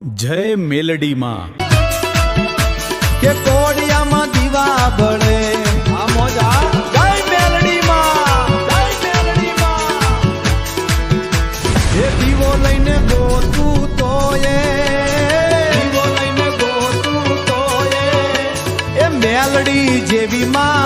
જય મેલડી માં કે કોડિયામાં દીવા બળે આ મોજા જય મેલડી માં જય મેલડી માં એ દીવો લઈને ગોતું તોય દીવો લઈને ગોતું તોય એ મેલડી જેવી માં